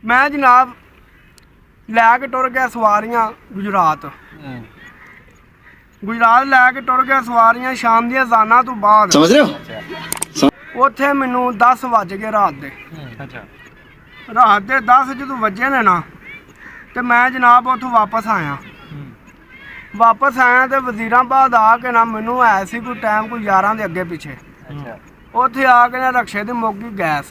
मैं जनाब लैके टुर गया सवारियां गुजरात लैके टुर गया सवारियां शाम दी अज़ाना तो बाद समझ रहे हो। उत्थे मैनू 10 वज गए रात दे। रात दे 10 जो वजे ने ना तो मैं जनाब उत्थों वापस आया तो वजीराबाद आके ना मैनू है सी कोई टाइम कोई 11 के अगे पिछे उत्थे आके ना रक्शे दी मुक गई गैस।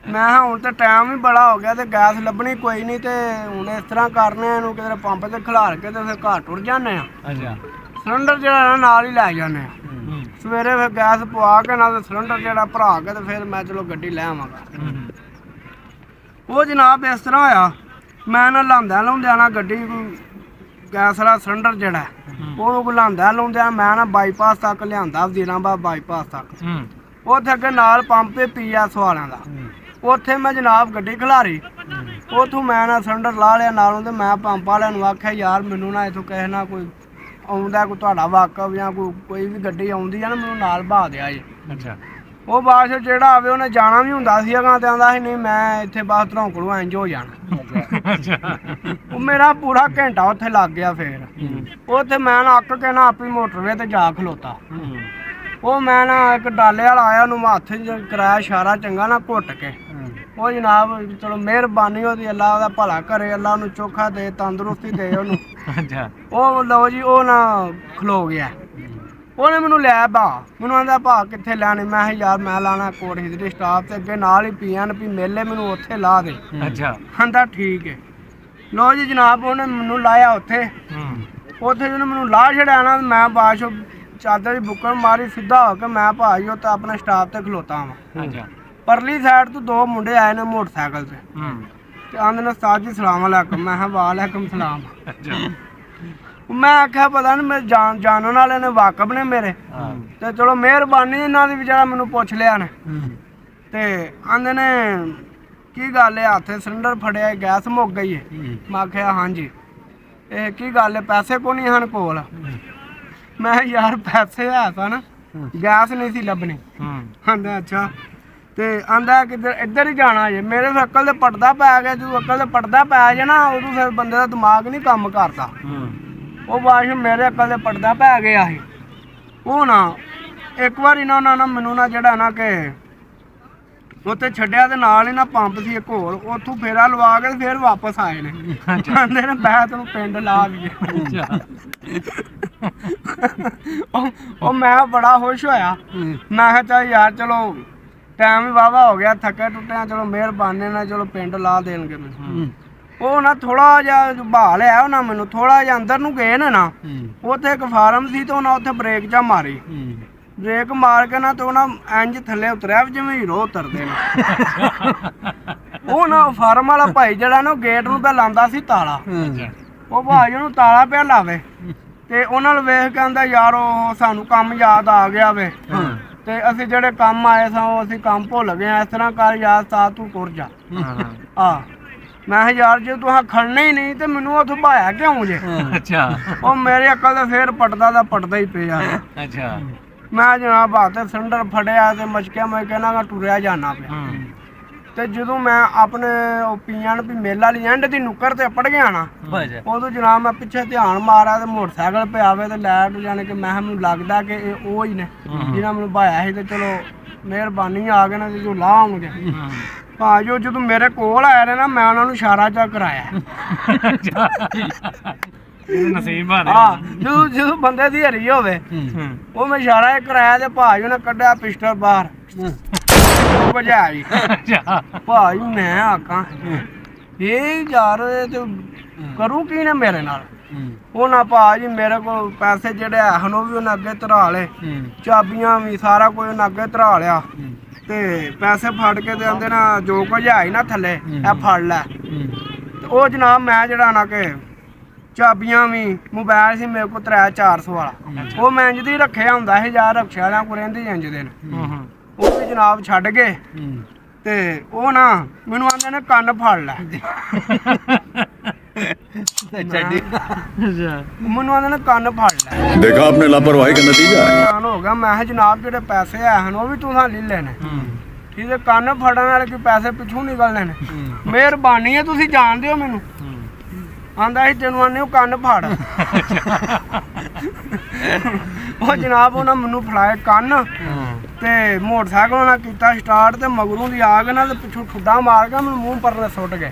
मैं हूँ तो टाइम भी बड़ा हो गया तो गैस लभनी कोई नहीं तो हूँ इस तरह करने कि पंप से खिलार के तो फिर घर टुर जाने सिलेंडर जो नाल ही लै जाने सवेरे फिर गैस पवा के ना सिलेंडर जो भरा के तो फिर मैं चलो गड्डी लै आवांगा। वो जनाब इस तरह होया मैं ना लांदा ना गड्डी गैस वाला सिलेंडर जड़ा वो लांदा मैं ना बाईपास तक लिया वजीराबाद बाईपास तक उत्थे अगे नाल पंप पी एस वालों का उत्थे मैं जनाब गड्डी खिलारी उतों मैं ना सिलेंडर ला लिया नालों तो मैं पंप वाले आख्या यार मैनू ना इतों किसी ना कोई आउंदा कोई तुहाडा वाकफ या कोई भी गड्डी आउंदी है ना मैनू नाल बहा दिया जी। वो बाद जेड़ा आवे उन्हें जाना भी हुंदा सी अगां ते आंदा सी नहीं मैं इत्थे बस धरौंकड़ों इंज हो जाना। वो मेरा पूरा घंटा उत्थे लग गया फिर उत्थे मैं ना अक के ना अपनी मोटरवे ते जा खलोता। वो मैं ना एक डाले वाला आया उन्होंने हथ च कराया इशारा चंगा ना घुट के वो जनाब चलो मेहरबानी होती अल्लाह दा भला करे अल्लाह उन्हें चोखा दे तंदुरुस्ती दे वो लो जी वो ना खलो गया उन्हें मैनू लिया भा मैनू आंदा भा कित्थे लैनी मैं यार मैं लाना कोट हिजरी स्टाफ से अगे नाल ही PNP मेले मैनू उत्थे ला दे। आंदा ठीक है लो जी जनाब उन्हें मैनू लाया उत्थे उत्थे जो मैनू ला छड़िया ना मैं बाद चादर की बुक्कड़ मारी सीधा होकर मैं भाई उत्ते अपने स्टाफ से खलोता वा परली साइड तो 2 मुंडे आए ने मोटरसाइकिल से आंदे ने उस्ताद जी सलाम अलैकुम मैं वालेकुम सलाम। मैं आख्या पता नहीं मेरे जानने वाले ने वाकफ ने मेरे तो चलो मेहरबानी इन्हों की बेचारा मैनू पुछ लिया ने ते आंदे ने की गल है हथ सिलेंडर फड़िया गैस मुक गई है। मैं आख्या हाँ जी ये की गल है पैसे को नहीं हन कोल मैं यार पैसे है था ना गैस नहीं सी लभनी। आंदा अच्छा तो आंदा किधर इधर ही जाना जे मेरे फिर अकल से पटदा पै गया जो अकल से पटदा पै जाए ना उदों फिर बंदे का दिमाग नहीं काम करता। वो बाद मेरे अकल से पटदा पै गया ही वो ना एक बार इन्होंने ना मैनू ना जड़ा ना कि उत्थे छड्डिया ते नाल ही ना पंप सी एक होर उत्थों फेरा लवा के फिर वापस आए ने आंदे ने बै तैनूं पिंड ला दईए। मैं बड़ा खुश होया मैं कहा चल यार चलो टाइम भी वाहवा हो गया थके टुटे चलो मेहरबानी ने चलो पिंड ला देंगे मैनूं। वो ना थोड़ा जिहा बहा लिया उन्हें मैनू थोड़ा जिहा अंदर नूं गए ने ना उत्थे एक फार्म सी तो उन्हें उत्थे ब्रेक जा मारी ब्रेक मार के ना तो ना इंज थले उतरिया जिवें हीरो उतरदे ने। वो ना फार्म वाला भाई जिहड़ा ना गेट नूं पे लांदा सी ताला वो भाई नूं ताला पे लावे ते उन्हां नूं वेख के आंदा यार ओ सानूं काम याद आ गया वे ते असीं जिहड़े काम आए सां ओह असीं काम भुल गए इस तरह कर यार सा तू तुर जा। मैं यार जे तुहां खड़ना ही नहीं तो मैनू उत्थों बहाया क्यों जे। वो मेरे अकल ते फिर पटदा ही पिया। मैं जनाब हाथ सिलेंडर फड़िया तो मचके ना टुरिया जाना पे तो जो मैं अपने PNP मेला वाली एंड की नुक्कर से पड़ गया ना उदों जनाब मैं पिछे ध्यान मारा तो मोटरसाइकिल पे आवे तो लैट जाने कि मैं मैनू लगता कि वो ही ने जिन्हें मैनू बहाया ही तो चलो मेहरबानी आ गए ना जो ला आउणगे। हाँ जो मेरे कोल आए ने ना मैं उन्होंने इशारा चा कराया जो बंदे दी हरी होवे वो मैं इशारा कराया तो भाई उन्हें कढ़िया पिस्टल बाहर भजाई भाई मैं आखा ये यार करूँ की ने मेरे नाल वो ना भाजी मेरे को पैसे जेडे है भी उन्हें अगे धरा ले चाबियां भी सारा कुछ उन्हें अगे धरा लिया ते पैसे फड़ के आंदे ना जो कुछ है ही ना थले ए फड़ लै वो जनाब मैं जड़ा ना कि चाबियां भी मोबाइल सी मेरे को 300-400 वाला वो मैं इंज दी रखे हुंदा सी यार रक्शे वालियां को रहिंदी इंज दे वो भी जनाब छड्ड गए ते वो ना मैनू आंदे ने कन्न फड़ लै मैनू आंदे ने कन्न फड़ लै देखा आपने लापरवाही का नतीजा हो गया मैं जनाब जेडे पैसे है वो भी तुसां ले लेने ਠੀਕ ਹੈ ਕੰਨ ਫੜਨ ਵਾਲੇ ਕਿ ਪੈਸੇ ਪਿੱਛੋਂ ਨਿਕਲਣੇ ਨੇ ਮਿਹਰਬਾਨੀ ਹੈ ਤੁਸੀਂ ਜਾਣਦੇ ਹੋ ਮੈਨੂੰ ਆਂਦਾ ਸੀ ਤੈਨੂੰ ਆਨੇ ਉਹ ਕੰਨ ਫੜ ਉਹ ਜਨਾਬ ਉਹਨਾਂ ਮੈਨੂੰ ਫੜਾਏ ਕੰਨ ਤੇ ਮੋਟਰਸਾਈਕਲ ਉਹਨਾਂ ਕੀਤਾ ਸਟਾਰਟ ਤੇ ਮਗਰੋਂ ਦੀ ਆ ਕੇ ਨਾ ਤੇ ਪਿੱਛੋਂ ਠੁੱਡਾ ਮਾਰ ਕੇ ਮੈਨੂੰ ਮੂੰਹ ਪਰਲੇ ਸੁੱਟ ਗਏ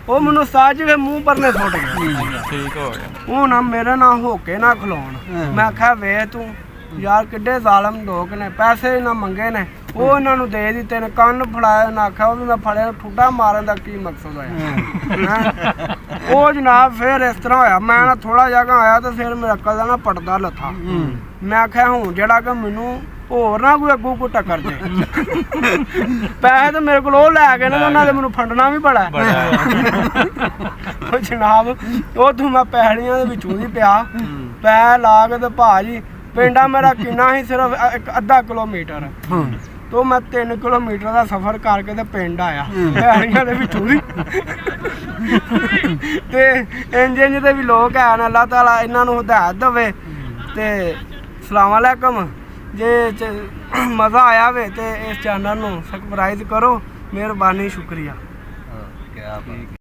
ਉਹ ਮੈਨੂੰ ਸਾਜ ਕੇ ਮੂੰਹ ਪਰਲੇ ਸੁੱਟ ਗਏ ਠੀਕ ਹੋ ਗਿਆ ਉਹ ਨਾ ਮੇਰੇ ਨਾਲ ਹੋ ਕੇ ਨਾ ਖਲੋਣ ਮੈਂ ਆਖਿਆ ਵੇ ਤੂੰ ਯਾਰ ਕਿੱਡੇ ਜ਼ਾਲਮ ਲੋਕ ਨੇ ਪੈਸੇ ਨਾ ਮੰਗੇ ਨੇ ਉਹ ਇਹਨਾਂ ਨੂੰ ਦੇ ਦਿੱਤੇ ਨੇ ਕੰਨ ਫੜਾਇਆ ਨਾ ਆਖਿਆ ਉਹ ਵੀ ਮੈਂ ਫੜਿਆ ਠੁੱਡਾ ਮਾਰਨ ਦਾ ਕੀ ਮਕਸਦ ਹੋਇਆ ਉਹ ਜਨਾਬ ਫਿਰ ਇਸ ਤਰ੍ਹਾਂ ਹੋਇਆ ਮੈਂ ਨਾ ਥੋੜਾ ਜਿਹਾ ਆਇਆ ਤੇ ਫਿਰ ਮੇਰਾ ਅਕਲ ਦਾ ਨਾ ਪੜਦਾ ਲੱਥਾ ਮੈਂ ਆਖਿਆ ਹੁਣ ਜਿਹੜਾ ਕਿ ਮੈਨੂੰ ਹੋਰ ਨਾ ਕੋਈ ਅੱਗੂ ਕੋ ਟੱਕਰ ਜੇ ਪੈਸੇ ਤਾਂ ਮੇਰੇ ਕੋਲ ਉਹ ਲੈ ਗਏ ਨੇ ਉਹਨਾਂ ਦੇ ਮੈਨੂੰ ਫੰਡਣਾ ਵੀ ਬੜਾ ਉਹ ਜਨਾਬ ਉਹ ਤੂੰ ਮੈਂ ਪੈੜੀਆਂ ਦੇ ਵਿੱਚੋਂ ਦੀ ਪਿਆ ਪੈ ਲਾ ਕੇ ਤੇ ਭਾਜੀ ਪਿੰਡਾ ਮੇਰਾ ਕਿੰਨਾ ਸੀ ਸਿਰਫ ਅੱਧਾ ਕਿਲੋਮੀਟਰ ਤੋਂ ਮੈਂ 3 ਕਿਲੋਮੀਟਰ ਦਾ ਸਫ਼ਰ ਕਰਕੇ ਤੇ ਪਿੰਡ ਆਇਆ ਪੈੜੀਆਂ ਦੇ ਵਿੱਚੋਂ ਦੀ ਤੇ ਇੰਜ ਦੇ ਵੀ ਲੋਕ ਹਨ ਅੱਲਾਹ ਤਾਲਾ ਇਹਨਾਂ ਨੂੰ ਹਦਾਇਤ ਦੇਵੇ ਤੇ ਸਲਾਮ ਅਲੈਕਮ ਜੇ ਮਜ਼ਾ ਆਇਆ ਵੇ ਤੇ ਇਸ ਚੈਨਲ ਨੂੰ ਸਬਸਕ੍ਰਾਈਬ ਕਰੋ ਮਿਹਰਬਾਨੀ ਸ਼ੁਕਰੀਆ